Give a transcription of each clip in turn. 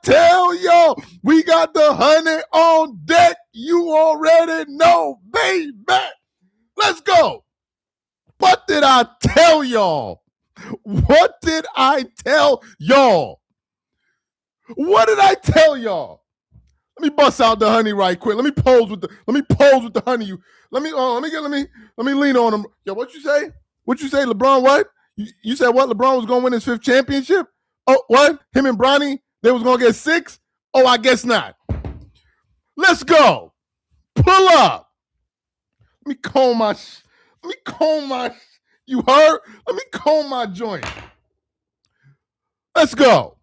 tell y'all? We got the honey on deck. You already know, baby. Let's go. What did I tell y'all? What did I tell y'all? What did I tell y'all? Let me bust out the honey right quick. Let me pose with the honey. Let me lean on him. Yo, what you say? What you say, LeBron? What? You said what? LeBron was gonna win his 5th championship? Oh, what? Him and Bronny, they was gonna get 6? Oh, I guess not. Let's go. Pull up. Let me comb my. You heard? Let me comb my joint. Let's go.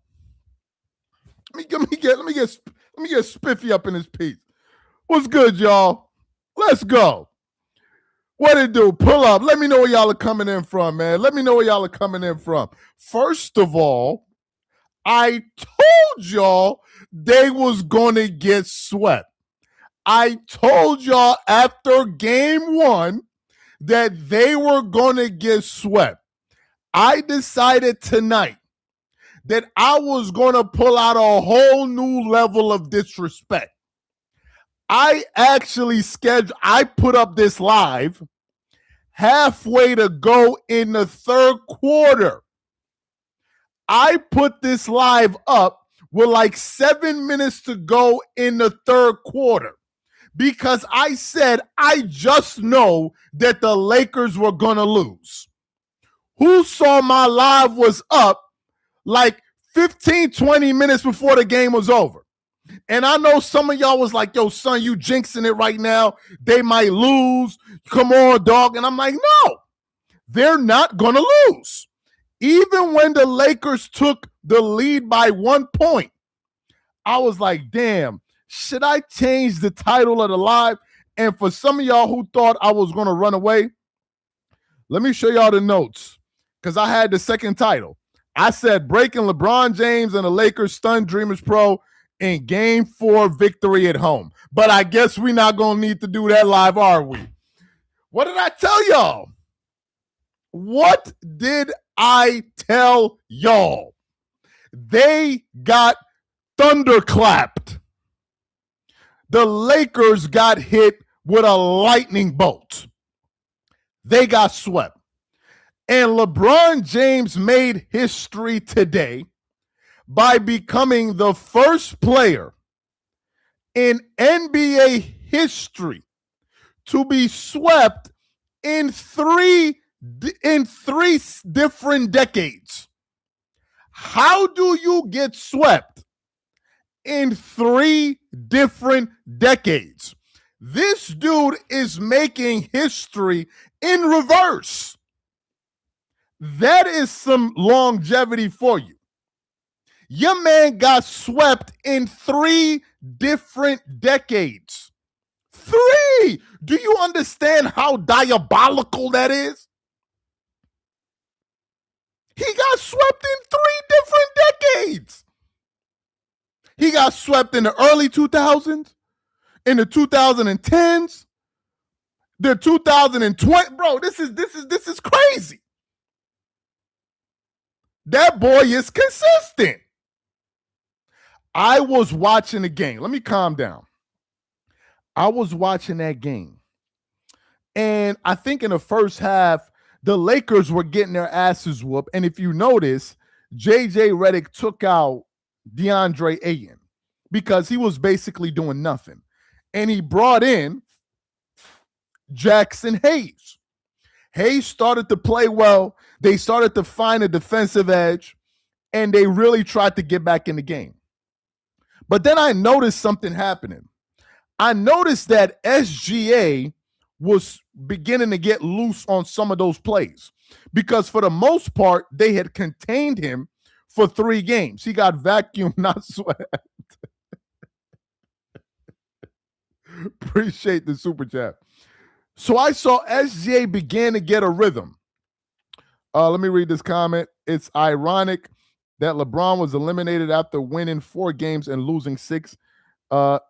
Let me get spiffy up in this piece. What's good, y'all? Let's go. What it do? Pull up. Let me know where y'all are coming in from, man. Let me know where y'all are coming in from. First of all, I told y'all they was gonna get swept. I told y'all after game 1 that they were gonna get swept. I decided tonight that I was gonna pull out a whole new level of disrespect. I put up this live halfway to go in the 3rd quarter. I put this live up with like 7 minutes to go in the 3rd quarter because I said, I just know that the Lakers were going to lose. Who saw my live was up like 15, 20 minutes before the game was over. And I know some of y'all was like, yo, son, you jinxing it right now. They might lose. Come on, dog. And I'm like, no, they're not going to lose. Even when the Lakers took the lead by 1 point, I was like, damn, should I change the title of the live? And for some of y'all who thought I was going to run away, let me show y'all the notes because I had the second title. I said breaking LeBron James and the Lakers stunned Dreamers Pro in game 4 victory at home. But I guess we're not going to need to do that live, are we? What did I tell y'all? What did I tell y'all? They got thunderclapped. The Lakers got hit with a lightning bolt. They got swept. And LeBron James made history today by becoming the first player in NBA history to be swept in three different decades. How do you get swept in 3 different decades? This dude is making history in reverse. That is some longevity for you. Your man got swept in 3 different decades. 3! Do you understand how diabolical that is? He got swept in 3 different decades. He got swept in the early 2000s, in the 2010s, the 2020. Bro, this is crazy. That boy is consistent. I was watching the game. Let me calm down. I was watching that game. And I think in the first half, the Lakers were getting their asses whooped. And if you notice, JJ Redick took out DeAndre Ayton because he was basically doing nothing. And he brought in Jackson Hayes. Hayes started to play well. They started to find a defensive edge, and they really tried to get back in the game. But then I noticed something happening. I noticed that SGA was beginning to get loose on some of those plays because for the most part, they had contained him for 3 games. He got vacuumed, not swept. Appreciate the super chat. So I saw SGA begin to get a rhythm. Let me read this comment. It's ironic that LeBron was eliminated after winning 4 games and losing 6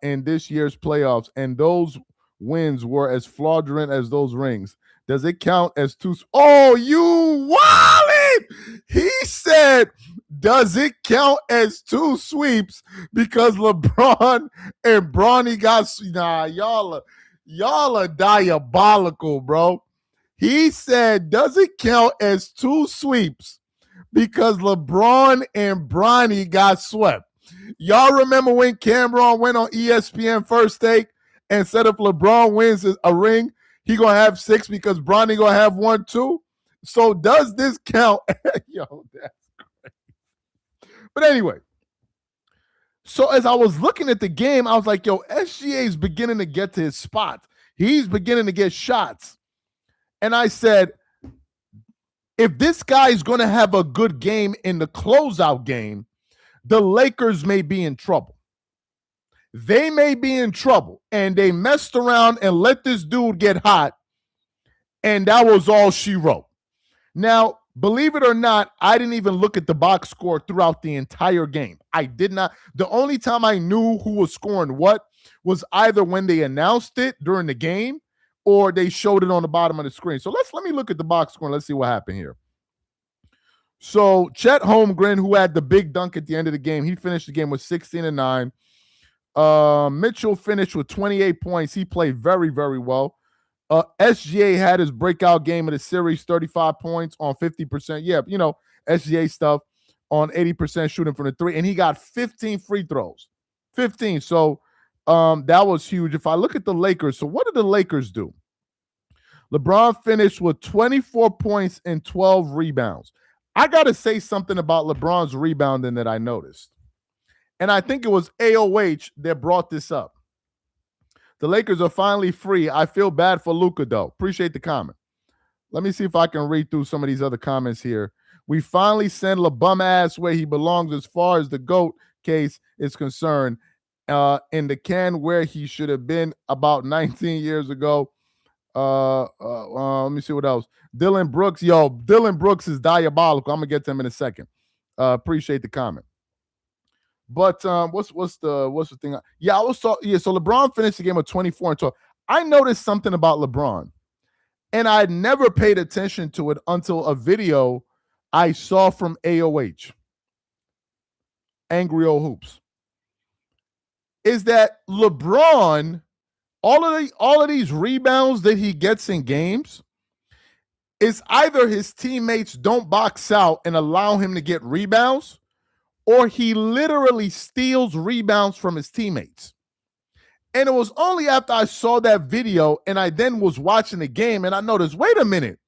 in this year's playoffs, and those wins were as fraudulent as those rings. Does it count as 2? Oh, you He said, does it count as 2 sweeps because LeBron and Bronny got y'all are diabolical, bro. He said, does it count as 2 sweeps because LeBron and Bronny got swept? Y'all remember when Cameron went on ESPN First Take and said if LeBron wins a ring, he gonna have 6 because Bronny gonna have 1 too? So does this count? Yo, that's crazy. But anyway, so as I was looking at the game, I was like, yo, SGA is beginning to get to his spots. He's beginning to get shots. And I said, if this guy is going to have a good game in the closeout game, the Lakers may be in trouble. They may be in trouble. And they messed around and let this dude get hot. And that was all she wrote. Now, believe it or not, I didn't even look at the box score throughout the entire game. I did not. The only time I knew who was scoring what was either when they announced it during the game or they showed it on the bottom of the screen. So let me look at the box score and let's see what happened here. So Chet Holmgren, who had the big dunk at the end of the game, he finished the game with 16 and 9. Mitchell finished with 28 points. He played very, very well. SGA had his breakout game of the series, 35 points on 50%. Yeah, SGA stuff on 80% shooting from the 3. And he got 15 free throws. 15. So that was huge. If I look at the Lakers, so what did the Lakers do? LeBron finished with 24 points and 12 rebounds. I got to say something about LeBron's rebounding that I noticed. And I think it was AOH that brought this up. The Lakers are finally free. I feel bad for Luka, though. Appreciate the comment. Let me see if I can read through some of these other comments here. We finally send LeBum ass where he belongs as far as the GOAT case is concerned. In the can where he should have been about 19 years ago. Let me see what else. Dylan Brooks. Yo, Dylan Brooks is diabolical. I'm going to get to him in a second. Appreciate the comment. But what's the thing? Yeah, so LeBron finished the game with 24 and 12. I noticed something about LeBron, and I never paid attention to it until a video I saw from AOH, Angry Old Hoops. Is that LeBron, all of these rebounds that he gets in games, is either his teammates don't box out and allow him to get rebounds, or he literally steals rebounds from his teammates. And it was only after I saw that video and I then was watching the game and I noticed, wait a minute,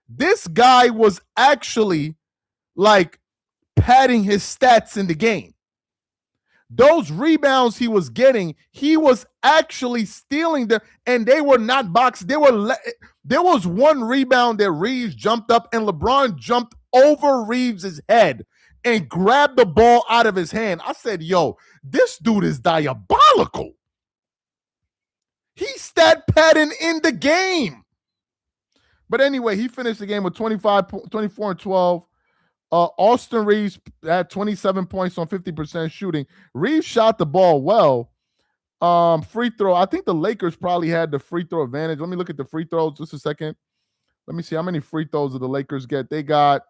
this guy was actually like padding his stats in the game. Those rebounds he was getting, he was actually stealing them, and they were not boxed. There was one rebound that Reeves jumped up and LeBron jumped over Reeves' head and grabbed the ball out of his hand. I said, yo, this dude is diabolical. He's stat padding in the game. But anyway, he finished the game with 24 and 12. Austin Reeves had 27 points on 50% shooting. Reeves shot the ball well. Free throw. I think the Lakers probably had the free throw advantage. Let me look at the free throws just a second. Let me see how many free throws did the Lakers get. They got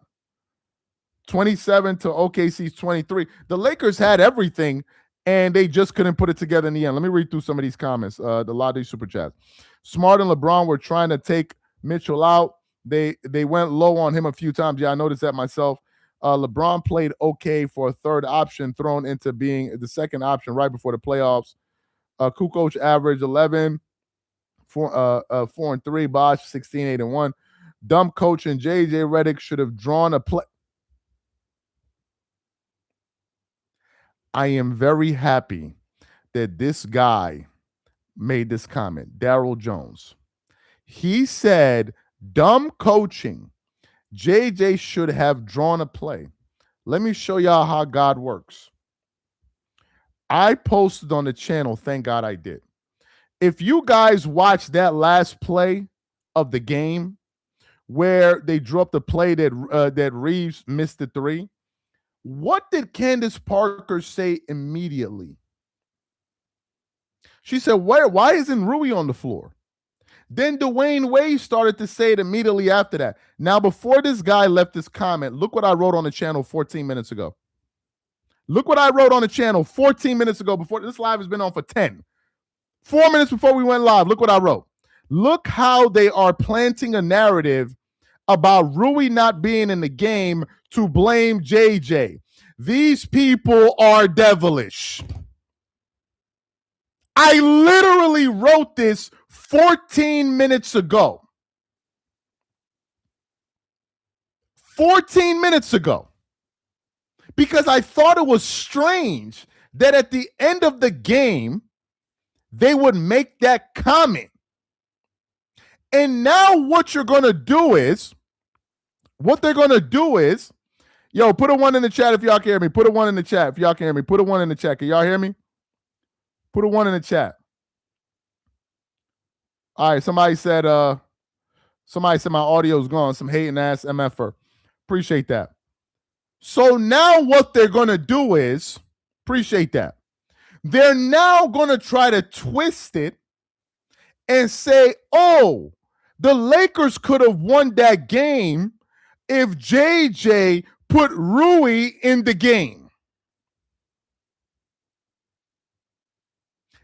27 to OKC's 23. The Lakers had everything, and they just couldn't put it together in the end. Let me read through some of these comments. A lot of these super chats. Smart and LeBron were trying to take Mitchell out. They went low on him a few times. Yeah, I noticed that myself. LeBron played okay for a third option thrown into being the second option right before the playoffs. Kukoc averaged 11, 4 and 3. Bosh 16, 8 and 1. Dumb coach and JJ Redick should have drawn a play. I am very happy that this guy made this comment, Daryl Jones. He said, dumb coaching. JJ should have drawn a play. Let me show y'all how God works. I posted on the channel, thank God I did. If you guys watched that last play of the game where they drew up the play that Reeves missed the 3, what did Candace Parker say immediately? She said, why isn't Rui on the floor? Then Dwayne Wade started to say it immediately after that. Now, before this guy left this comment, look what I wrote on the channel 14 minutes ago. Look what I wrote on the channel 14 minutes ago before this live has been on for 10. 4 minutes before we went live, look what I wrote. Look how they are planting a narrative about Rui not being in the game to blame JJ. These people are devilish. I literally wrote this 14 minutes ago. 14 minutes ago. Because I thought it was strange that at the end of the game, they would make that comment. And now what you're going to do is, yo, put a 1 in the chat if y'all can hear me. Put a 1 in the chat if y'all can hear me. Put a 1 in the chat. Can y'all hear me? Put a 1 in the chat. All right, somebody said my audio's gone. Some hating ass MFer. Appreciate that. So now what they're going to do is, appreciate that. They're now going to try to twist it and say, oh, the Lakers could have won that game if JJ put Rui in the game.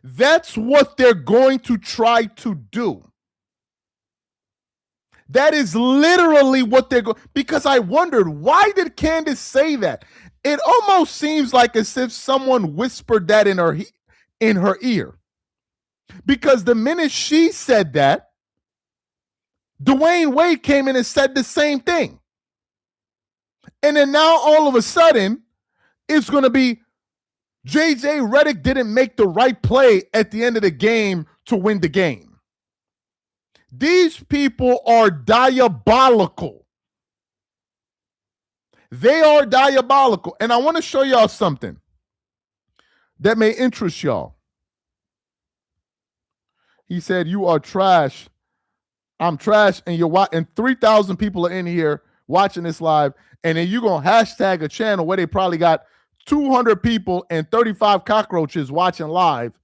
That's what they're going to try to do. That is literally what they're going, because I wondered, why did Candace say that? It almost seems like as if someone whispered that in her ear. Because the minute she said that, Dwayne Wade came in and said the same thing. And then now all of a sudden, it's going to be JJ Redick didn't make the right play at the end of the game to win the game. These people are diabolical. They are diabolical. And I want to show y'all something that may interest y'all. He said, you are trash. I'm trash. And you're and 3,000 people are in here watching this live. And then you're going to hashtag a channel where they probably got 200 people and 35 cockroaches watching live.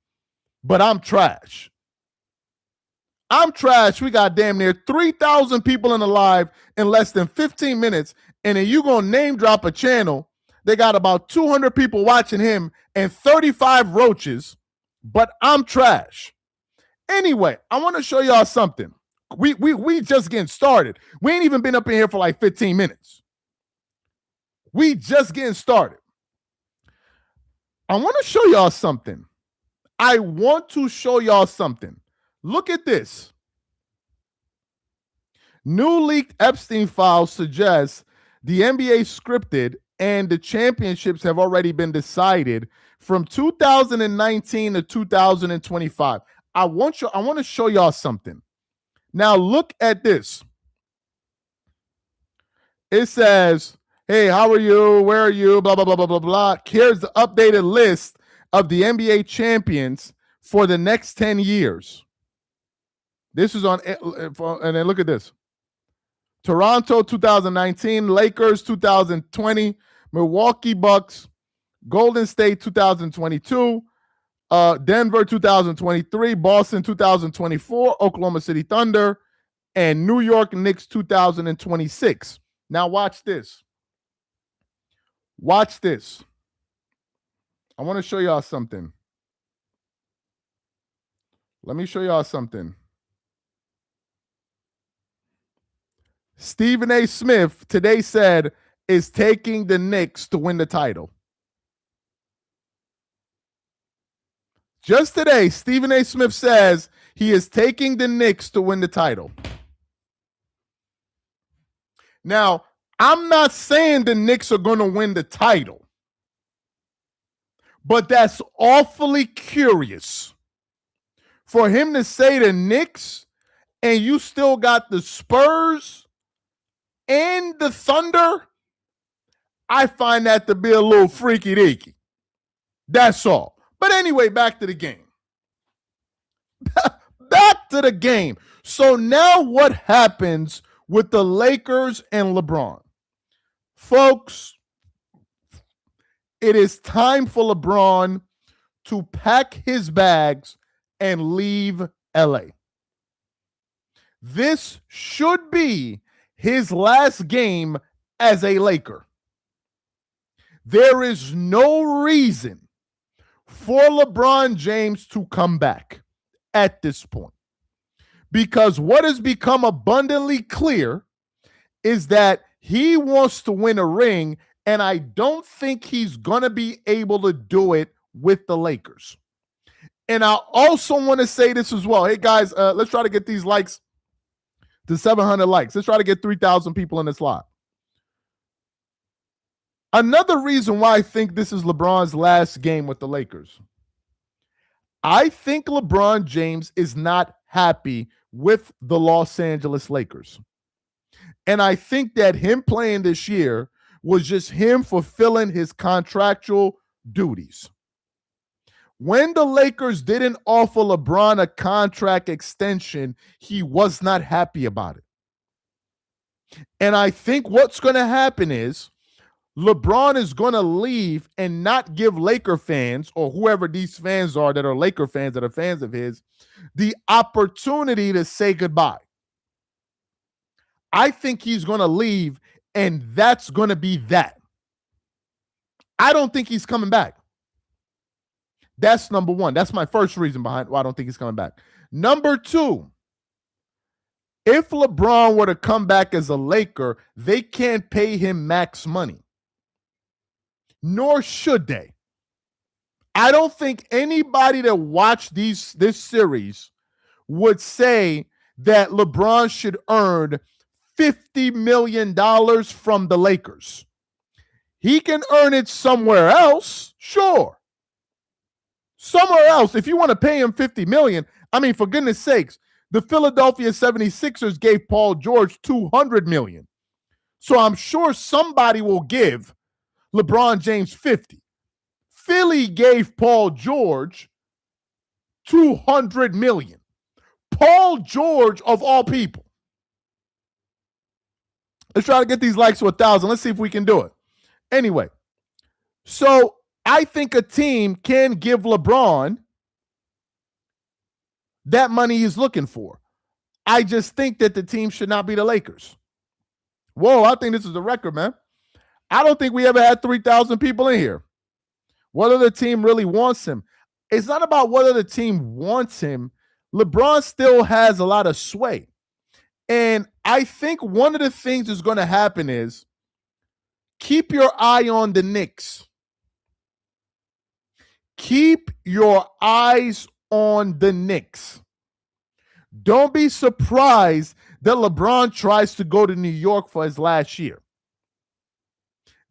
But I'm trash. I'm trash. We got damn near 3,000 people in the live in less than 15 minutes. And then you're going to name drop a channel. They got about 200 people watching him and 35 roaches. But I'm trash. Anyway, I want to show y'all something. We just getting started. We ain't even been up in here for like 15 minutes. We just getting started. I want to show y'all something. I want to show y'all something. Look at this. New leaked Epstein files suggest the NBA scripted and the championships have already been decided from 2019 to 2025. I want to show y'all something. Now look at this. It says, hey, how are you? Where are you? Blah, blah, blah, blah, blah, blah. Here's the updated list of the NBA champions for the next 10 years. This is on, and then look at this. Toronto 2019, Lakers 2020, Milwaukee Bucks, Golden State 2022, Denver 2023, Boston 2024, Oklahoma City Thunder, and New York Knicks 2026. Now watch this. Watch this. I want to show y'all something. Let me show y'all something. Stephen A. Smith today said is taking the Knicks to win the title. Just today, Stephen A. Smith says he is taking the Knicks to win the title. Now, I'm not saying the Knicks are going to win the title, but that's awfully curious for him to say the Knicks and you still got the Spurs and the Thunder. I find that to be a little freaky deaky. That's all. But anyway, back to the game. Back to the game. So now what happens with the Lakers and LeBron? Folks, it is time for LeBron to pack his bags and leave LA. This should be his last game as a Laker. There is no reason for LeBron James to come back at this point, because what has become abundantly clear is that he wants to win a ring, and I don't think he's going to be able to do it with the Lakers. And I also want to say this as well. Hey, guys, let's try to get these likes to 700 likes. Let's try to get 3,000 people in this live. Another reason why I think this is LeBron's last game with the Lakers. I think LeBron James is not happy with the Los Angeles Lakers. And I think that him playing this year was just him fulfilling his contractual duties. When the Lakers didn't offer LeBron a contract extension, he was not happy about it. And I think what's going to happen is LeBron is going to leave and not give Laker fans, or whoever these fans are that are Laker fans that are fans of his, the opportunity to say goodbye. I think he's going to leave, and that's going to be that. I don't think he's coming back. That's number one. That's my first reason behind why I don't think he's coming back. Number two, if LeBron were to come back as a Laker, they can't pay him max money. Nor should they. I don't think anybody that watched this series would say that LeBron should earn $50 million from the Lakers. He can earn it somewhere else, sure. Somewhere else. If you want to pay him $50 million, I mean, for goodness sakes, the Philadelphia 76ers gave Paul George $200 million. So I'm sure somebody will give LeBron James 50. Philly gave Paul George $200 million. Paul George, of all people. Let's try to get these likes to 1,000. Let's see if we can do it. Anyway, so I think a team can give LeBron that money he's looking for. I just think that the team should not be the Lakers. Whoa, I think this is a record, man. I don't think we ever had 3,000 people in here. Whether the team really wants him. It's not about whether the team wants him. LeBron still has a lot of sway. And I think one of the things that's going to happen is keep your eye on the Knicks. Keep your eyes on the Knicks. Don't be surprised that LeBron tries to go to New York for his last year.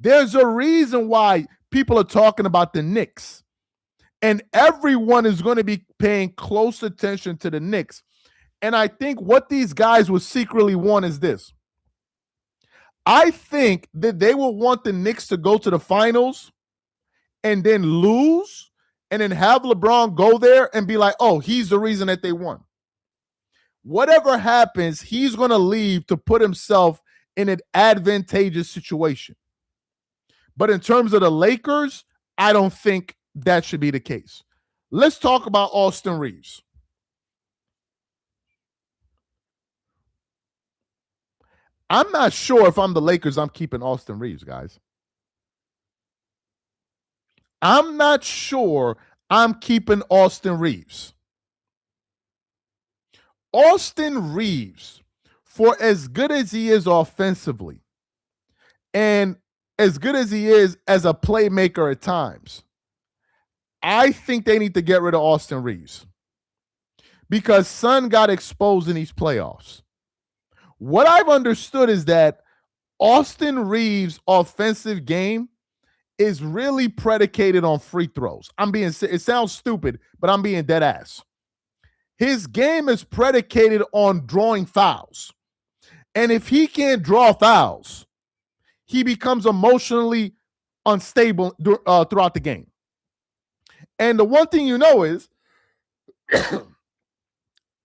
There's a reason why people are talking about the Knicks. And everyone is going to be paying close attention to the Knicks. And I think what these guys will secretly want is this. I think that they will want the Knicks to go to the finals and then lose and then have LeBron go there and be like, oh, he's the reason that they won. Whatever happens, he's going to leave to put himself in an advantageous situation. But in terms of the Lakers, I don't think that should be the case. Let's talk about Austin Reeves. I'm not sure if I'm the Lakers, I'm keeping Austin Reeves, guys. I'm not sure I'm keeping Austin Reeves. Austin Reeves, for as good as he is offensively, and as good as he is as a playmaker at times, I think they need to get rid of Austin Reeves because Son got exposed in these playoffs. What I've understood is that Austin Reeves' offensive game is really predicated on free throws. It sounds stupid, but I'm being dead ass. His game is predicated on drawing fouls. And if he can't draw fouls, he becomes emotionally unstable throughout the game. And the one thing you know is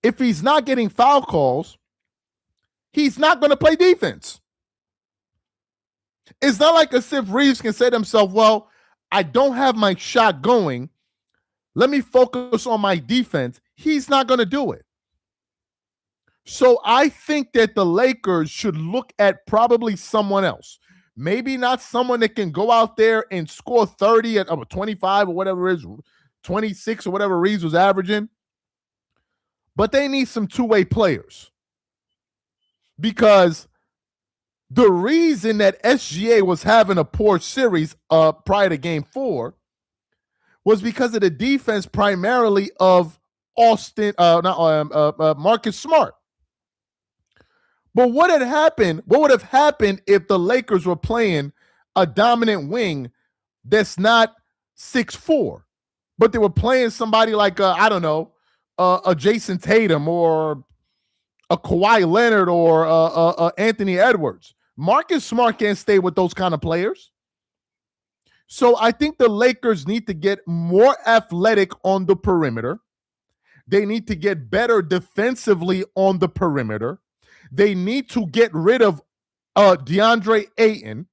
if he's not getting foul calls, he's not going to play defense. It's not like as if Reeves can say to himself, well, I don't have my shot going. Let me focus on my defense. He's not going to do it. So I think that the Lakers should look at probably someone else. Maybe not someone that can go out there and score 30 at 25 or whatever it is, 26 or whatever Reeves was averaging. But they need some two-way players. Because the reason that SGA was having a poor series prior to game 4 was because of the defense primarily of Marcus Smart. But what would have happened if the Lakers were playing a dominant wing that's not 6'4", but they were playing somebody like, a Jason Tatum or a Kawhi Leonard or Anthony Edwards? Marcus Smart can't stay with those kind of players. So I think the Lakers need to get more athletic on the perimeter. They need to get better defensively on the perimeter. They need to get rid of DeAndre Ayton.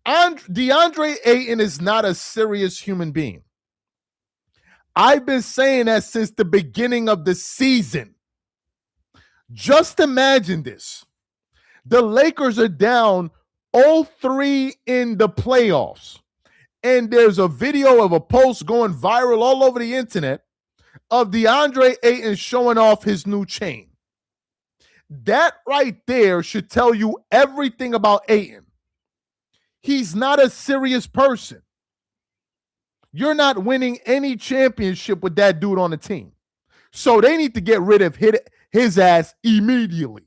And DeAndre Ayton is not a serious human being. I've been saying that since the beginning of the season. Just imagine this. The Lakers are down 0-3 in the playoffs. And there's a video of a post going viral all over the internet of DeAndre Ayton showing off his new chain. That right there should tell you everything about Ayton. He's not a serious person. You're not winning any championship with that dude on the team. So they need to get rid of his ass immediately.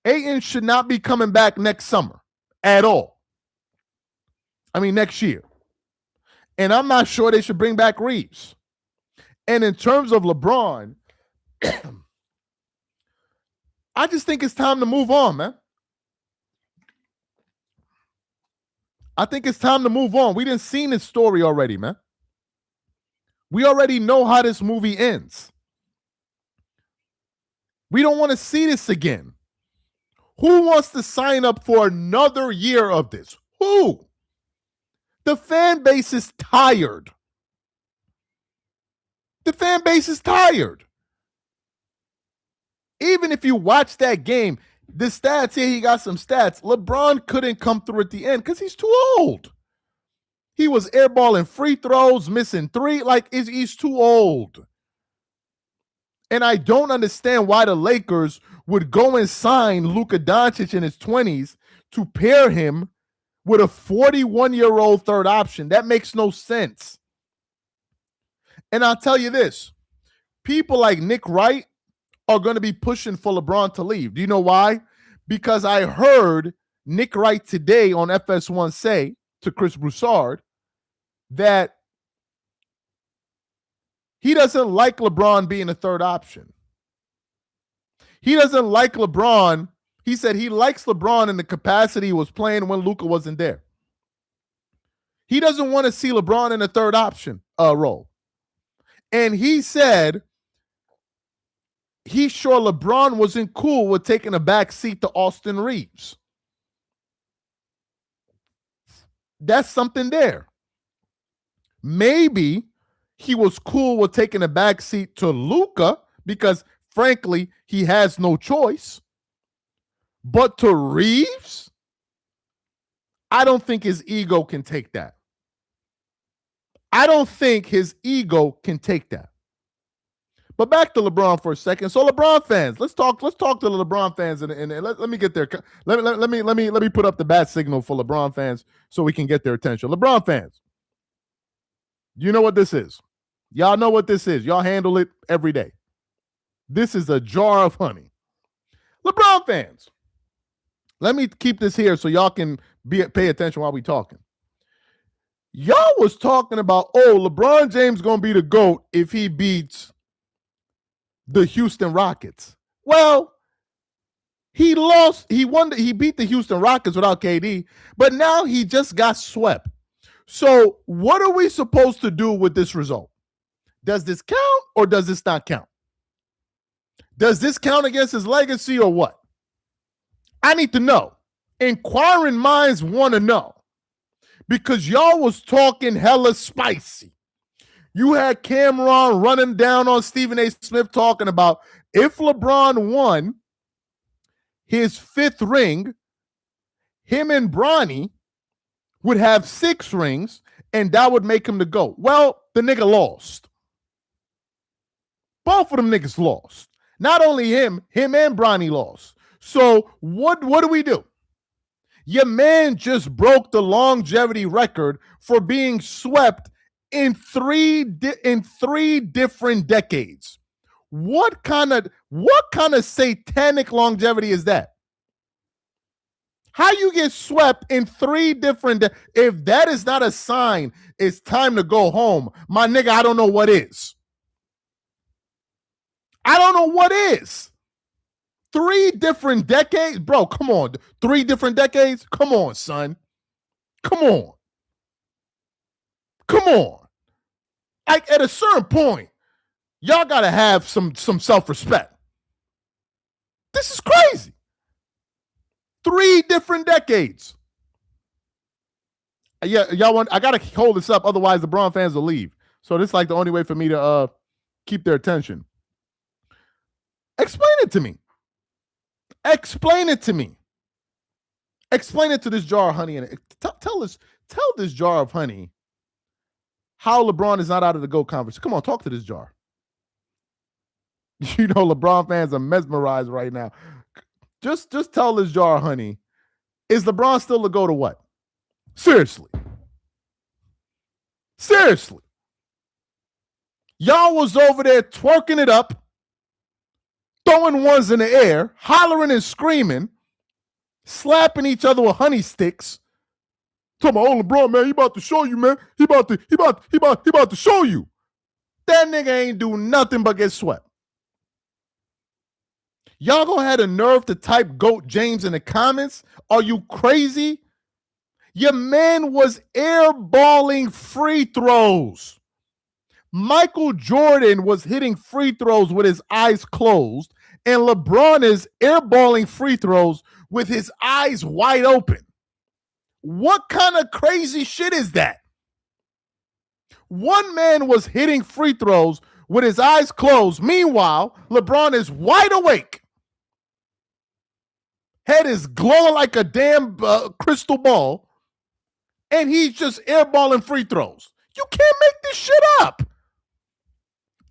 Ayton should not be coming back next summer at all. Next year. And I'm not sure they should bring back Reeves. And in terms of LeBron, I just think it's time to move on, man. I think it's time to move on. We didn't see this story already, man. We already know how this movie ends. We don't want to see this again. Who wants to sign up for another year of this? Who? The fan base is tired. The fan base is tired. Even if you watch that game, the stats here, he got some stats. LeBron couldn't come through at the end because he's too old. He was airballing free throws, missing 3. He's too old. And I don't understand why the Lakers would go and sign Luka Doncic in his 20s to pair him with a 41-year-old third option. That makes no sense. And I'll tell you this. People like Nick Wright are going to be pushing for LeBron to leave. Do you know why? Because I heard Nick Wright today on FS1 say to Chris Broussard that he doesn't like LeBron being a third option. He doesn't like LeBron. He said he likes LeBron in the capacity he was playing when Luka wasn't there. He doesn't want to see LeBron in a third option role. And he said he's sure LeBron wasn't cool with taking a back seat to Austin Reeves. That's something there. Maybe he was cool with taking a back seat to Luka because, frankly, he has no choice. But to Reeves, I don't think his ego can take that. I don't think his ego can take that. But back to LeBron for a second. So LeBron fans, let's talk to the LeBron fans and let me get their let me put up the bat signal for LeBron fans so we can get their attention. LeBron fans, you know what this is. Y'all know what this is. Y'all handle it every day. This is a jar of honey. LeBron fans, let me keep this here so y'all can pay attention while we talking. Y'all was talking about, LeBron James going to be the GOAT if he beats the Houston Rockets. Well, he beat the Houston Rockets without KD, but now he just got swept. So what are we supposed to do with this result? Does this count or does this not count? Does this count against his legacy or what? I need to know. Inquiring minds want to know. Because y'all was talking hella spicy. You had Cameron running down on Stephen A. Smith talking about If LeBron won his 5th ring, him and Bronny would have 6 rings, and that would make him the GOAT. Well, the nigga lost. Both of them niggas lost. Not only him and Bronny lost. So what do we do? Your man just broke the longevity record for being swept in three different decades. What kind of satanic longevity is that? How you get swept in 3 different if that is not a sign it's time to go home, my nigga, I don't know what is. I don't know what is. 3 different decades? Bro, come on. 3 different decades? Come on, son. Come on. Come on. Like at a certain point, y'all gotta have some self-respect. This is crazy. 3 different decades. Yeah, y'all want I gotta hold this up, otherwise the Bron fans will leave. So this is like the only way for me to keep their attention. Explain it to me. Explain it to me. Explain it to this jar of honey. And tell this jar of honey how LeBron is not out of the GOAT conversation. Come on, talk to this jar. You know, LeBron fans are mesmerized right now. Just tell this jar of honey, is LeBron still the GOAT or what? Seriously. Seriously. Y'all was over there twerking it up, throwing ones in the air, hollering and screaming, slapping each other with honey sticks. Talking about, oh, LeBron, man, he about to show you, man. He about to show you. That nigga ain't do nothing but get swept. Y'all gonna have the nerve to type GOAT James in the comments? Are you crazy? Your man was airballing free throws. Michael Jordan was hitting free throws with his eyes closed, and LeBron is airballing free throws with his eyes wide open. What kind of crazy shit is that? One man was hitting free throws with his eyes closed. Meanwhile, LeBron is wide awake. Head is glowing like a damn crystal ball, and he's just airballing free throws. You can't make this shit up.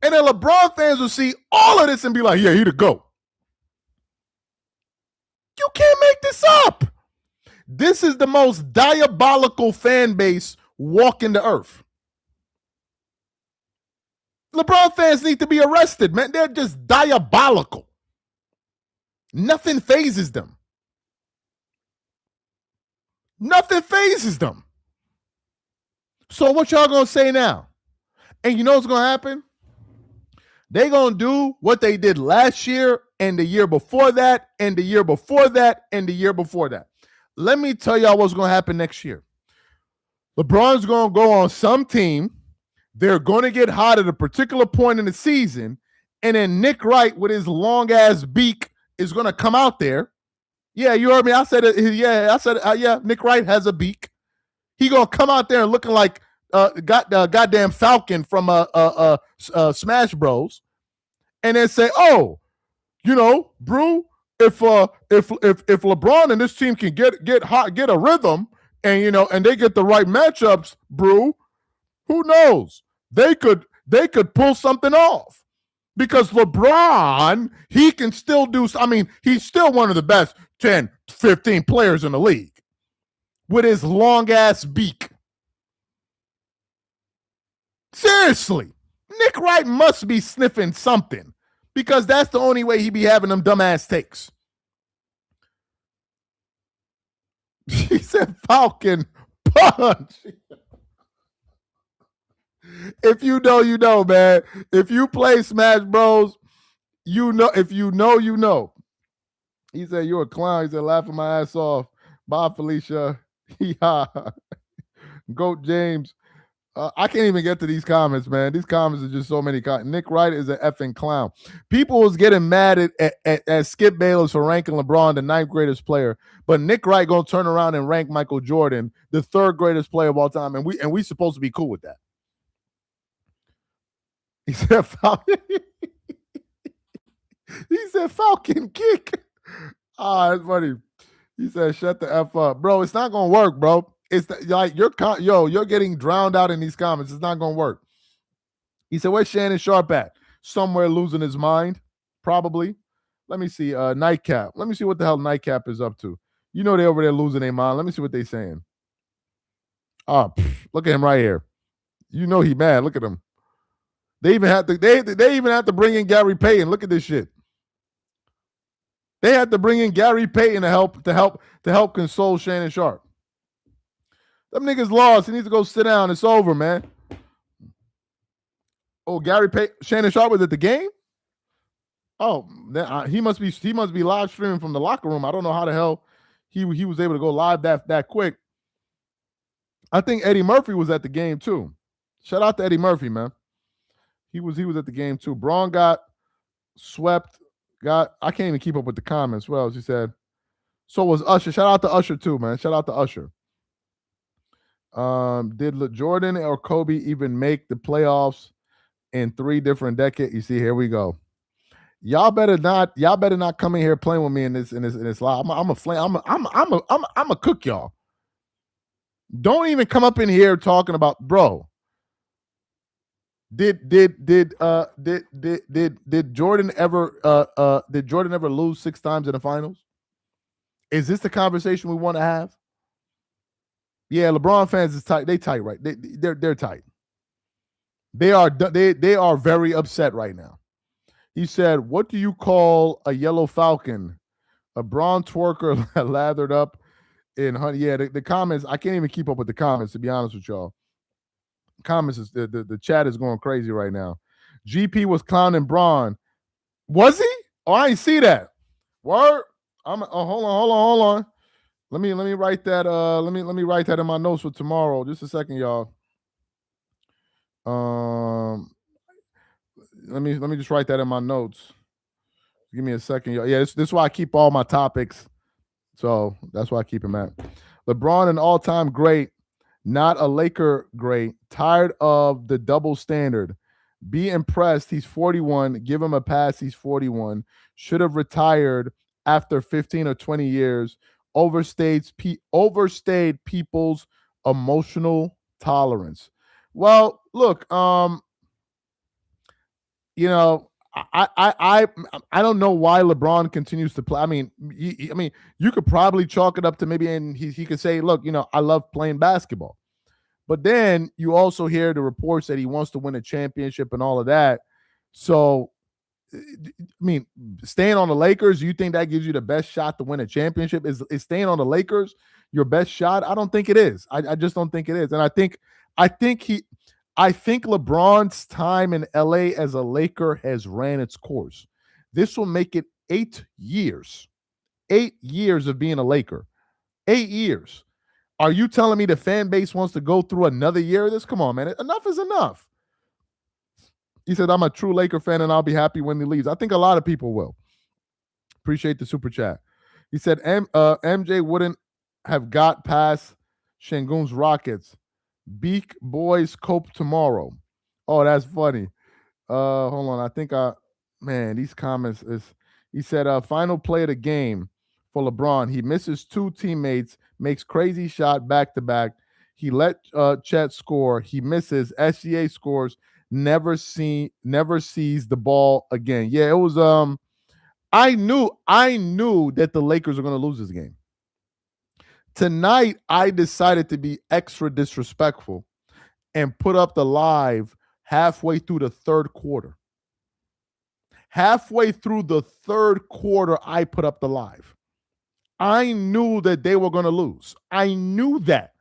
And then LeBron fans will see all of this and be like, yeah, he the GOAT. You can't make this up. This is the most diabolical fan base walking the earth. LeBron fans need to be arrested, man. They're just diabolical. Nothing phases them. Nothing phases them. So what y'all gonna say now? And you know what's gonna happen? They're gonna do what they did last year and the year before that and the year before that and the year before that. Let me tell y'all what's gonna happen next year. LeBron's gonna go on some team. They're gonna get hot at a particular point in the season, and then Nick Wright with his long ass beak is gonna come out there. Yeah, you heard me. I said it. Yeah, Nick Wright has a beak. He gonna come out there and looking like goddamn Falcon from Smash Bros. And then say, "Oh, you know, Brew, if LeBron and this team can get hot, get a rhythm, and you know, and they get the right matchups, Brew, who knows? They could pull something off." Because LeBron, he can still do, I mean, he's still one of the best 10, 15 players in the league with his long ass beak. Seriously, Nick Wright must be sniffing something because that's the only way he be having them dumbass takes. He said Falcon punch. If you know, you know, man. If you play Smash Bros, you know. If you know, you know. He said, "You're a clown." He said, "Laughing my ass off." Bye, Felicia. Yeah. Goat James. I can't even get to these comments, man. These comments are just so many. Nick Wright is an effing clown. People was getting mad at Skip Bayless for ranking LeBron the 9th greatest player, but Nick Wright gonna turn around and rank Michael Jordan the 3rd greatest player of all time, and we supposed to be cool with that. He said, He said Falcon kick. That's funny. He said, "Shut the f up, bro. It's not gonna work, bro. It's like you're getting drowned out in these comments. It's not gonna work." He said, "Where's Shannon Sharp at? Somewhere losing his mind, probably." Let me see. Nightcap. Let me see what the hell Nightcap is up to. You know they over there losing their mind. Let me see what they saying. Look at him right here. You know he mad. Look at him. They even have to. They even have to bring in Gary Payton. Look at this shit. They had to bring in Gary Payton to help console Shannon Sharp. Them niggas lost. He needs to go sit down. It's over, man. Oh, Gary Payton, Shannon Sharp was at the game. Oh, he must be live streaming from the locker room. I don't know how the hell he was able to go live that quick. I think Eddie Murphy was at the game too. Shout out to Eddie Murphy, man. He was at the game too. Braun got swept. I can't even keep up with the comments. Well, she said, so was Usher. Shout out to Usher too, man. Shout out to Usher. Did Jordan or Kobe even make the playoffs in 3 different decades? You see, here we go. Y'all better not come in here playing with me in this live. I'm a cook y'all. Don't even come up in here talking about, bro. Did Jordan ever lose 6 times in the finals? Is this the conversation we want to have? Yeah, LeBron fans is tight. They tight, right? They're tight. They are very upset right now. He said, "What do you call a yellow falcon? A bronze twerker lathered up in honey." Yeah, the comments. I can't even keep up with the comments, to be honest with y'all. Comments is the chat is going crazy right now. GP was clowning Braun. Was he? Oh, I ain't see that. Word. Hold on. Let me write that. Let me write that in my notes for tomorrow. Just a second, y'all. Let me just write that in my notes. Give me a second, y'all. Yeah, this is why I keep all my topics. So that's why I keep him at. LeBron, an all-time great, not a Laker great. Tired of the double standard. Be impressed. He's 41. Give him a pass. He's 41. Should have retired after 15 or 20 years. Overstayed people's emotional tolerance. Well, look, you know, I don't know why LeBron continues to play. I mean, you could probably chalk it up to maybe, and he could say, look, I love playing basketball. But then you also hear the reports that he wants to win a championship and all of that. So, I mean, staying on the Lakers, you think that gives you the best shot to win a championship? Is staying on the Lakers your best shot? I don't think it is. I just don't think it is. And I think LeBron's time in LA as a Laker has ran its course. This will make it 8 years. 8 years of being a Laker. 8 years. Are you telling me the fan base wants to go through another year of this? Come on, man. Enough is enough. He said, I'm a true Laker fan and I'll be happy when he leaves. I think a lot of people will. Appreciate the super chat. He said, MJ wouldn't have got past Şengün's Rockets. Beak boys cope tomorrow. Oh, that's funny. Hold on. I think these comments is. He said, final play of the game for LeBron. He misses 2 teammates, makes crazy shot back to back. He let Chet score. He misses. SGA scores. Never sees the ball again. Yeah, it was. I knew that the Lakers are going to lose this game. Tonight, I decided to be extra disrespectful and put up the live halfway through the third quarter. Halfway through the third quarter, I put up the live. I knew that they were going to lose. I knew that.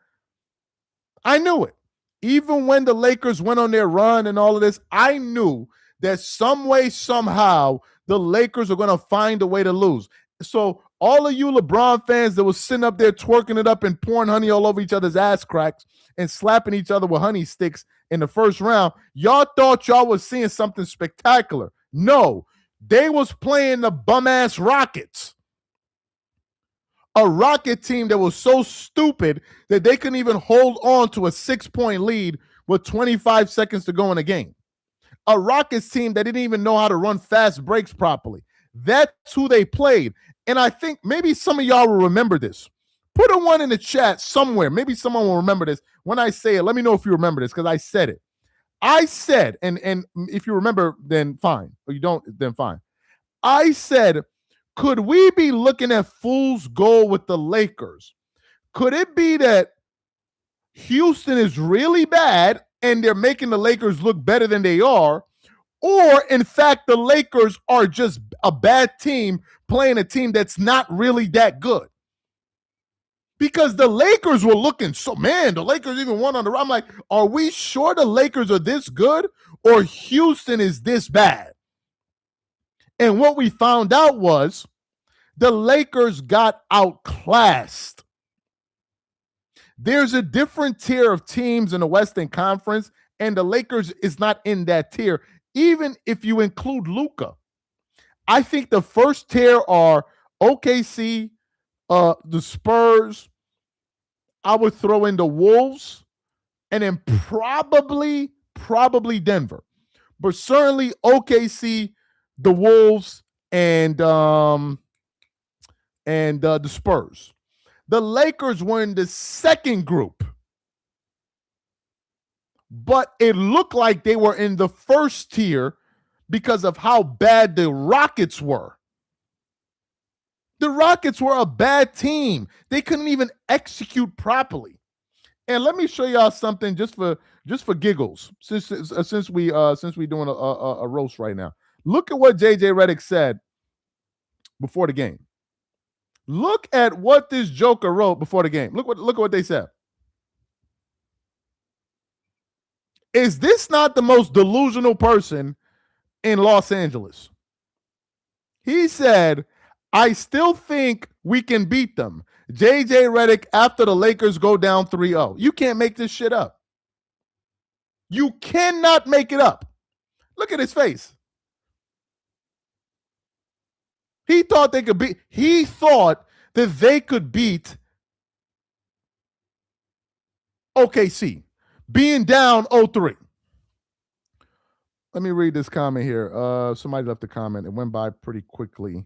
I knew it. Even when the Lakers went on their run and all of this, I knew that some way, somehow, the Lakers are going to find a way to lose. So all of you LeBron fans that was sitting up there twerking it up and pouring honey all over each other's ass cracks and slapping each other with honey sticks in the first round, y'all thought y'all was seeing something spectacular. No, they was playing the bum-ass Rockets. A Rocket team that was so stupid that they couldn't even hold on to a 6-point lead with 25 seconds to go in the game. A Rockets team that didn't even know how to run fast breaks properly. That's who they played. And I think maybe some of y'all will remember this. Put a one in the chat somewhere. Maybe someone will remember this. When I say it, let me know if you remember this because I said it. I said, and if you remember, then fine. Or you don't, then fine. I said, could we be looking at fool's gold with the Lakers? Could it be that Houston is really bad and they're making the Lakers look better than they are? Or, in fact, the Lakers are just a bad team playing a team that's not really that good? Because the Lakers were looking so, man, the Lakers even won on the road. I'm like, are we sure the Lakers are this good or Houston is this bad? And what we found out was the Lakers got outclassed. There's a different tier of teams in the Western Conference, and the Lakers is not in that tier, even if you include Luka. I think the first tier are OKC, the Spurs. I would throw in the Wolves, and then probably Denver. But certainly OKC, the Wolves, and the Spurs. The Lakers were in the second group, but it looked like they were in the first tier because of how bad the Rockets were. The Rockets were a bad team. They couldn't even execute properly. And let me show y'all something just for giggles, since we doing a roast right now. Look at what JJ Redick said before the game. Look at what this joker wrote before the game. Look at what they said. Is this not the most delusional person in Los Angeles? He said, I still think we can beat them. JJ Redick after the Lakers go down 3-0. You can't make this shit up. You cannot make it up. Look at his face. He thought that they could beat OKC, being down 0-3. Let me read this comment here. Somebody left a comment. It went by pretty quickly.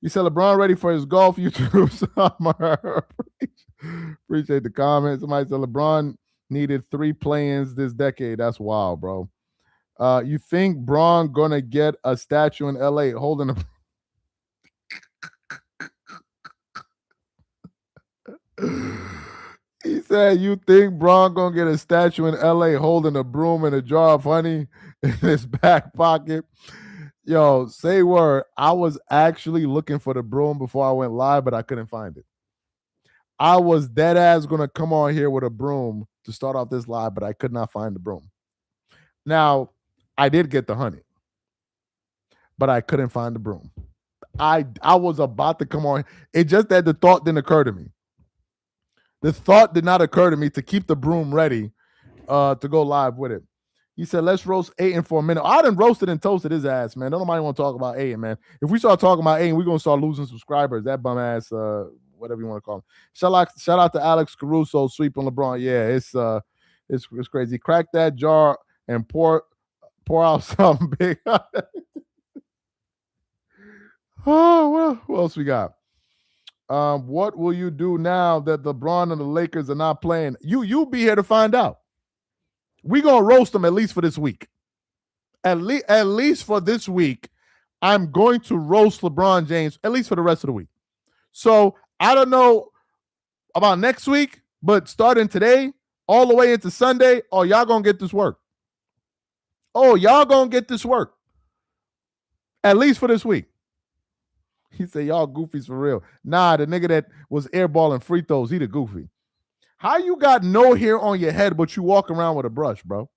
He said, LeBron ready for his golf YouTube summer. Appreciate the comment. Somebody said, LeBron needed 3 play-ins this decade. That's wild, bro. You think Bron gonna get a statue in LA holding a He said, you think Bron gonna get a statue in LA holding a broom and a jar of honey in his back pocket? Yo, say word. I was actually looking for the broom before I went live, but I couldn't find it. I was dead ass gonna come on here with a broom to start off this live, but I could not find the broom. Now, I did get the honey, but I couldn't find the broom. I was about to come on. It just that the thought didn't occur to me. The thought did not occur to me to keep the broom ready to go live with it. He said, let's roast Aiden for a minute. I done roasted and toasted his ass, man. Don't nobody want to talk about Aiden, man. If we start talking about Aiden, we're going to start losing subscribers. That bum ass, whatever you want to call him. Shout out to Alex Caruso sweeping LeBron. Yeah, it's crazy. Crack that jar and pour out something big. Oh, well, who else we got? What will you do now that LeBron and the Lakers are not playing? You'll be here to find out. We're going to roast them at least for this week. At least for this week, I'm going to roast LeBron James at least for the rest of the week. So I don't know about next week, but starting today all the way into Sunday, y'all going to get this work. Y'all going to get this work. At least for this week. He said, y'all goofies for real. Nah, the nigga that was airballing free throws, he the goofy. How you got no hair on your head, but you walk around with a brush, bro?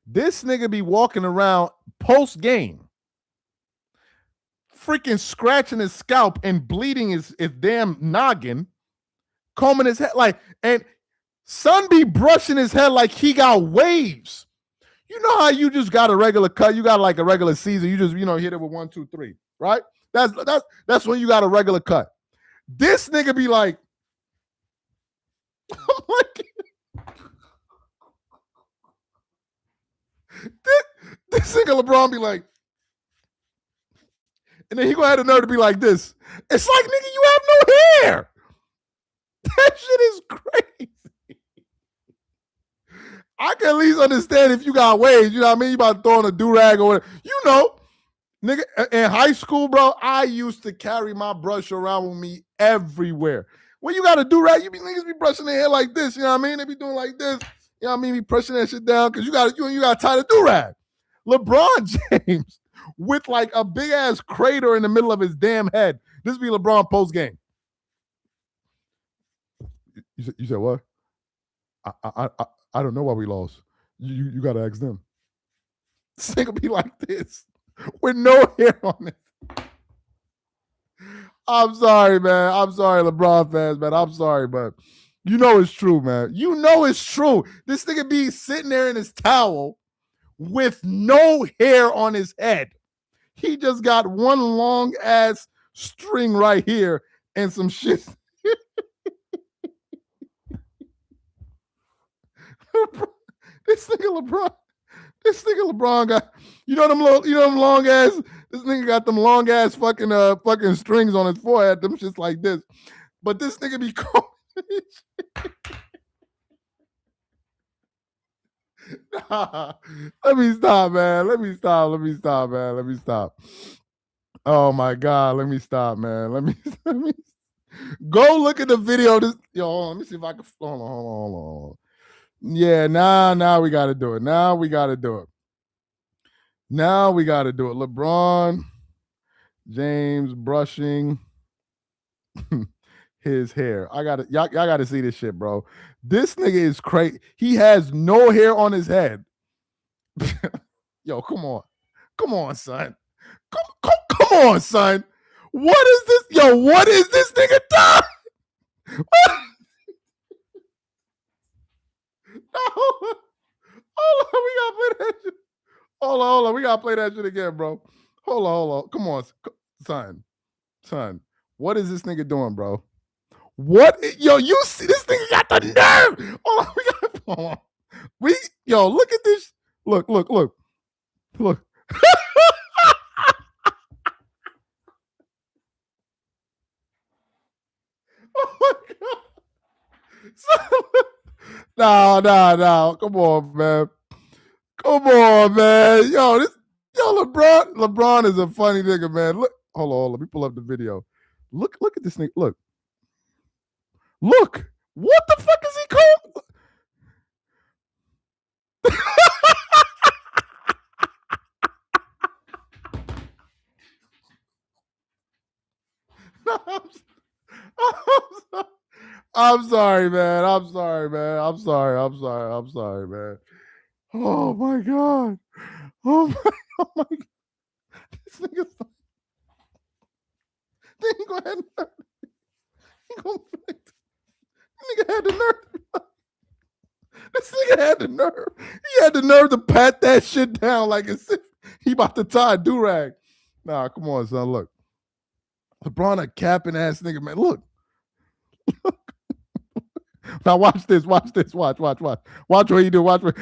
This nigga be walking around post-game, freaking scratching his scalp and bleeding his damn noggin, combing his head. And son be brushing his head like he got waves. You know how you just got a regular cut? You got like a regular season. You just, hit it with 1, 2, 3, right? That's when you got a regular cut. This nigga be like, this This nigga LeBron be like, and then he gonna have the nerve to be like this. It's like, nigga, you have no hair. That shit is crazy. I can at least understand if you got waves. You know what I mean? You about to throw on a do-rag or whatever. You know, nigga, in high school, bro, I used to carry my brush around with me everywhere. When you got a do-rag, niggas be brushing their hair like this. You know what I mean? They be doing like this. You know what I mean? Be pushing that shit down because you got to tie the do-rag. LeBron James with like a big ass crater in the middle of his damn head. This be LeBron post game. You said what? I don't know why we lost. You got to ask them. This nigga be like this with no hair on it. I'm sorry, man. I'm sorry, LeBron fans, man. I'm sorry, but you know it's true, man. You know it's true. This nigga be sitting there in his towel with no hair on his head. He just got one long ass string right here and some shit. This nigga LeBron got, them long ass. This nigga got them long ass fucking strings on his forehead. Them shits like this. But this nigga be combing. Nah, let me stop, man. Let me stop. Oh my God, let me stop, man. Let me go look at the video. Let me see if I can. Hold on. Yeah, now we got to do it. Now we got to do it. LeBron James brushing his hair. Y'all got to see this shit, bro. This nigga is crazy. He has no hair on his head. Yo, come on, son. Come on, son. What is this? Yo, what is this nigga doing? Hold on, we gotta play that shit. Hold on, we gotta play that shit again, bro. Hold on. Come on, son. What is this nigga doing, bro? What? Yo, you see this nigga got the nerve. Hold on. Look at this. Look. Oh my God. No. Come on, man. LeBron is a funny nigga, man. Look, hold on. Let me pull up the video. Look at this nigga. Look. What the fuck is he called? I'm sorry, man. I'm sorry, man. Oh my God. Oh my God. This nigga's then he go ahead and nigga had the nerve. This nigga had the nerve. He had the nerve to pat that shit down like as if he about to tie a do-rag. Nah, come on, son. Look. LeBron a capping ass nigga, man. Look. Now watch this. Watch. Watch what you do. Watch what.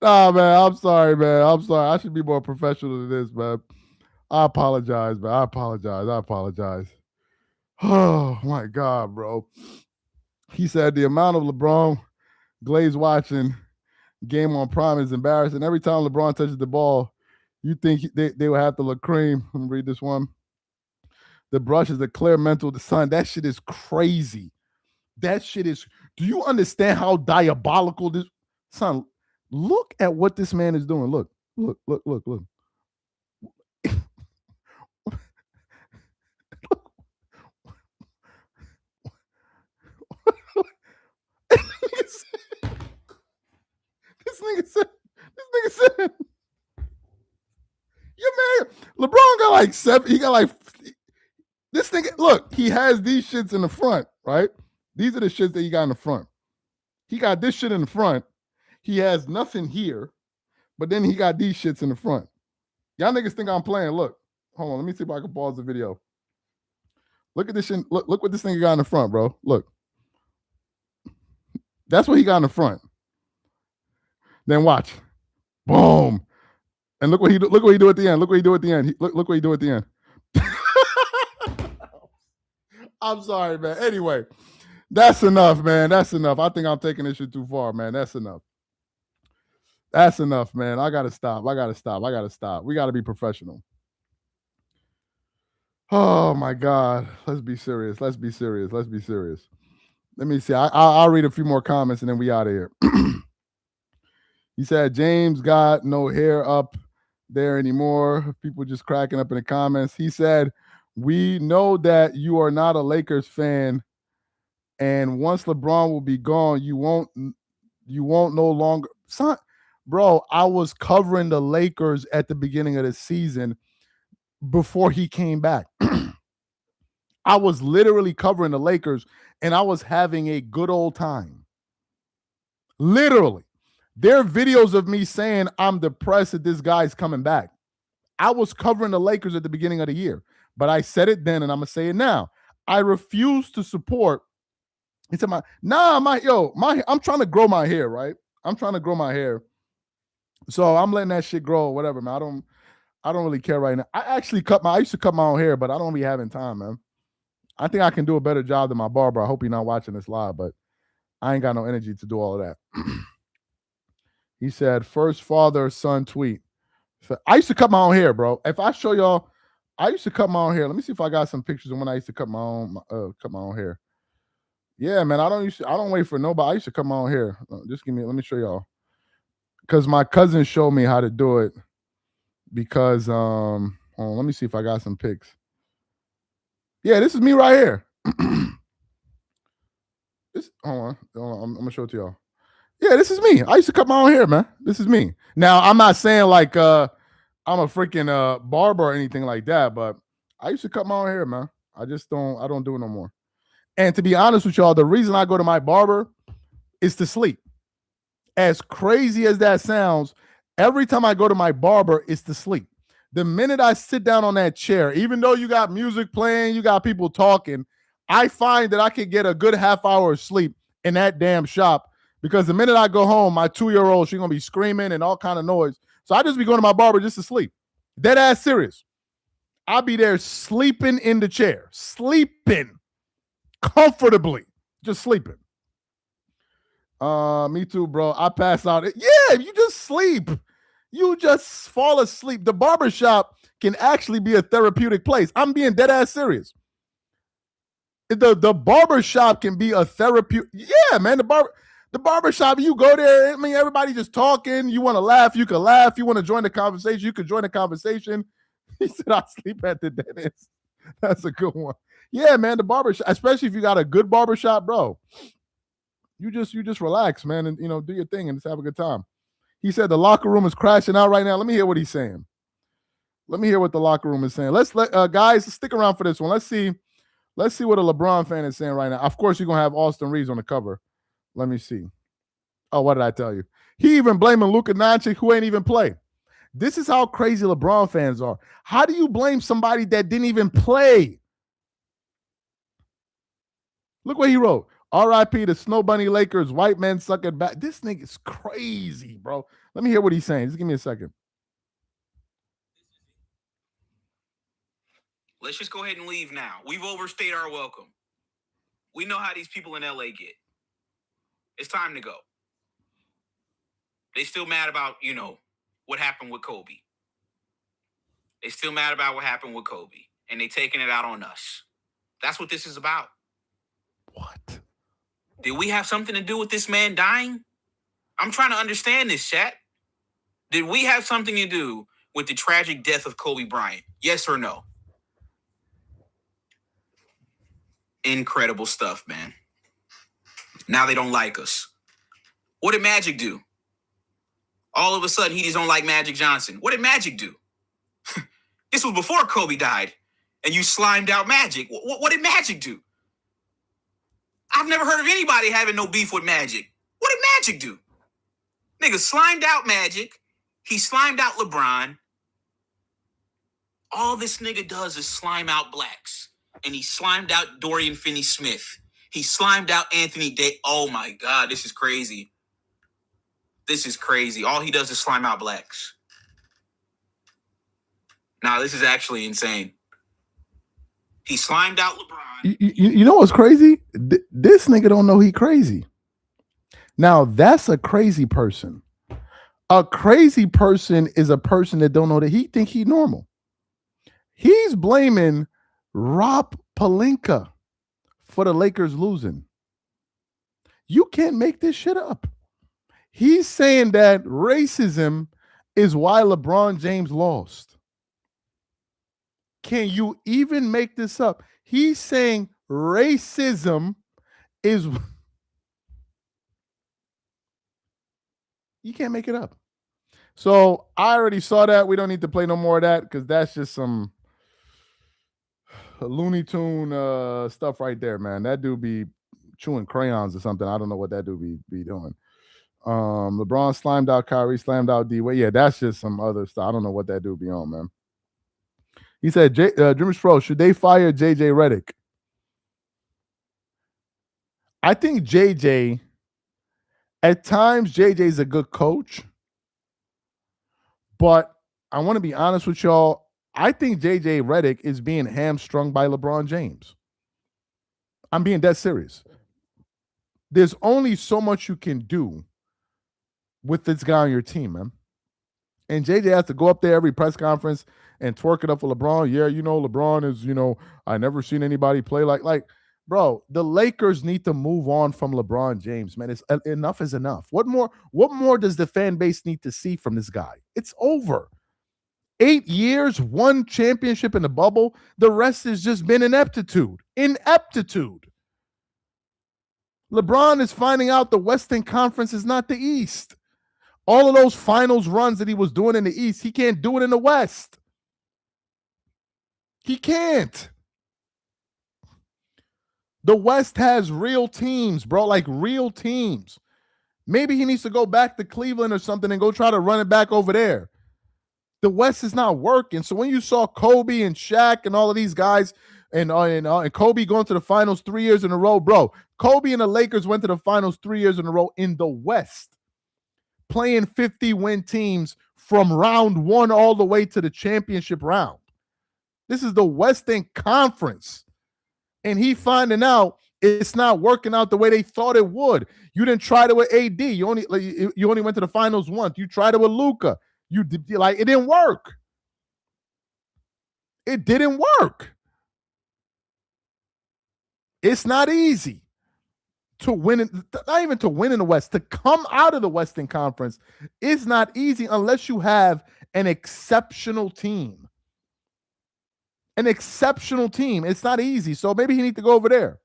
Nah, man. I'm sorry, man. I should be more professional than this, man. I apologize, man. I apologize. Oh my God, bro. He said the amount of LeBron Glaze watching game on Prime is embarrassing. Every time LeBron touches the ball, you think they will have to look cream. Let me read this one. The brush is a clear mental design. That shit is crazy. Do you understand how diabolical this, son? Look at what this man is doing. Look. This nigga said, your man, LeBron got like 7. He got like, this nigga, look, he has these shits in the front, right? These are the shits that he got in the front. He got this shit in the front. He has nothing here, but then he got these shits in the front. Y'all niggas think I'm playing. Look, hold on. Let me see if I can pause the video. Look at this shit. Look what this nigga got in the front, bro. Look. That's what he got in the front. Then watch. Boom. And look what he do at the end. Look what he do at the end. Look what he do at the end. I'm sorry, man. Anyway, that's enough, man. That's enough. I think I'm taking this shit too far, man. That's enough. That's enough, man. I gotta stop. I gotta stop. We gotta be professional. Oh my God. Let's be serious. Let me see. I'll read a few more comments and then we out of here. He said James got no hair up there anymore. People just cracking up in the comments. He said, we know that you are not a Lakers fan, and once LeBron will be gone, you won't no longer. Son, bro, I was covering the Lakers at the beginning of the season before he came back. I was literally covering the Lakers, and I was having a good old time. Literally. There are videos of me saying I'm depressed that this guy's coming back. I was covering the Lakers at the beginning of the year, but I said it then and I'm going to say it now. I refuse to support. He said, I'm trying to grow my hair, right? I'm trying to grow my hair. So I'm letting that shit grow or whatever, man. I don't really care right now. I used to cut my own hair, but I don't be having time, man. I think I can do a better job than my barber. I hope you're not watching this live, but I ain't got no energy to do all of that. He said, first father, son tweet. I used to cut my own hair, bro. If I show y'all, I used to cut my own hair. Let me see if I got some pictures of when I used to cut my own hair. Yeah, man. I don't wait for nobody. I used to cut my own hair. Let me show y'all. Because my cousin showed me how to do it. Because let me see if I got some pics. Yeah, this is me right here. Hold on. I'm gonna show it to y'all. Yeah, this is me. I used to cut my own hair, man. This is me. Now, I'm not saying like I'm a freaking barber or anything like that, but I used to cut my own hair, man. I don't do it no more. And to be honest with y'all, the reason I go to my barber is to sleep. As crazy as that sounds, every time I go to my barber, it's to sleep. The minute I sit down on that chair, even though you got music playing, you got people talking, I find that I can get a good half hour of sleep in that damn shop. Because the minute I go home, my 2-year-old, she's going to be screaming and all kind of noise. So I just be going to my barber just to sleep. Dead ass serious. I'll be there sleeping in the chair. Sleeping. Comfortably. Just sleeping. Me too, bro. I pass out. Yeah, you just sleep. You just fall asleep. The barbershop can actually be a therapeutic place. I'm being dead ass serious. The barbershop can be a therapeutic. Yeah, man. The barbershop, you go there, I mean, everybody just talking. You want to laugh, you can laugh. You want to join the conversation, you can join the conversation. He said, I sleep at the dentist. That's a good one. Yeah, man, the barbershop, especially if you got a good barbershop, bro. You just relax, man, and, do your thing and just have a good time. He said the locker room is crashing out right now. Let me hear what he's saying. Let me hear what the locker room is saying. Guys, stick around for this one. Let's see what a LeBron fan is saying right now. Of course, you're going to have Austin Reeves on the cover. Let me see. Oh, what did I tell you? He even blaming Luka Doncic, who ain't even play. This is how crazy LeBron fans are. How do you blame somebody that didn't even play? Look what he wrote. R.I.P. the Snow Bunny Lakers. White men suck it back. This nigga's crazy, bro. Let me hear what he's saying. Just give me a second. Let's just go ahead and leave now. We've overstayed our welcome. We know how these people in L.A. get. It's time to go. They still mad about, what happened with Kobe. They still mad about what happened with Kobe. And they taking it out on us. That's what this is about. What? Did we have something to do with this man dying? I'm trying to understand this, chat. Did we have something to do with the tragic death of Kobe Bryant? Yes or no? Incredible stuff, man. Now they don't like us. What did Magic do? All of a sudden, he just don't like Magic Johnson. What did Magic do? This was before Kobe died, and you slimed out Magic. What did Magic do? I've never heard of anybody having no beef with Magic. What did Magic do? Nigga slimed out Magic. He slimed out LeBron. All this nigga does is slime out blacks. and he slimed out Dorian Finney-Smith. He slimed out Anthony Day. Oh my God, this is crazy. This is crazy. All he does is slime out blacks. Now, this is actually insane. He slimed out LeBron. You know what's crazy? This nigga don't know he crazy. Now, that's a crazy person. A crazy person is a person that don't know that he think he normal. He's blaming Rob Pelinka for the Lakers losing. You can't make this shit up. He's saying that racism is why LeBron James lost. Can you even make this up? He's saying racism is... You can't make it up. So I already saw that. We don't need to play no more of that because that's just some Looney Tune stuff right there, man. That dude be chewing crayons or something. I don't know what that dude be doing. LeBron slimed out Kyrie, slammed out D-Wade. Yeah, that's just some other stuff. I don't know what that dude be on, man. He said, Dreamers Pro, should they fire JJ Redick? I think JJ, at times, JJ's a good coach. But I want to be honest with y'all. I think JJ Redick is being hamstrung by LeBron James. I'm being dead serious. There's only so much you can do with this guy on your team, man. And JJ has to go up there every press conference and twerk it up for LeBron. Yeah, LeBron is, I never seen anybody play like, bro, the Lakers need to move on from LeBron James, man. It's enough is enough. What more does the fan base need to see from this guy? It's over. 8 years, 1 championship in the bubble. The rest has just been ineptitude. Ineptitude. LeBron is finding out the Western Conference is not the East. All of those finals runs that he was doing in the East, he can't do it in the West. He can't. The West has real teams, bro, like real teams. Maybe he needs to go back to Cleveland or something and go try to run it back over there. The West is not working. So when you saw Kobe and Shaq and all of these guys and Kobe going to the finals 3 years in a row, bro, Kobe and the Lakers went to the finals 3 years in a row in the West, playing 50-win teams from round 1 all the way to the championship round. This is the Western Conference. And he finding out it's not working out the way they thought it would. You didn't try it with AD. You only went to the finals once. You tried it with Luka. It didn't work. It didn't work. It's not easy to win, not even to win in the West, to come out of the Western Conference. It's not easy unless you have an exceptional team. An exceptional team. It's not easy. So maybe he needs to go over there.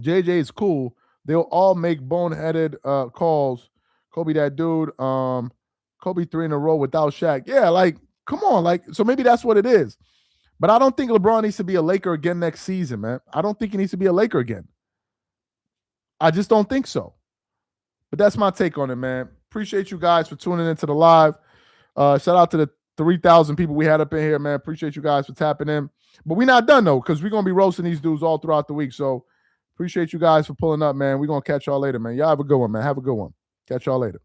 JJ is cool. They'll all make boneheaded calls. Kobe, that dude. Kobe 3 in a row without Shaq. Yeah, come on. So maybe that's what it is. But I don't think LeBron needs to be a Laker again next season, man. I don't think he needs to be a Laker again. I just don't think so. But that's my take on it, man. Appreciate you guys for tuning into the live. Shout out to the 3,000 people we had up in here, man. Appreciate you guys for tapping in. But we're not done, though, because we're going to be roasting these dudes all throughout the week. So appreciate you guys for pulling up, man. We're going to catch y'all later, man. Y'all have a good one, man. Have a good one. Catch y'all later.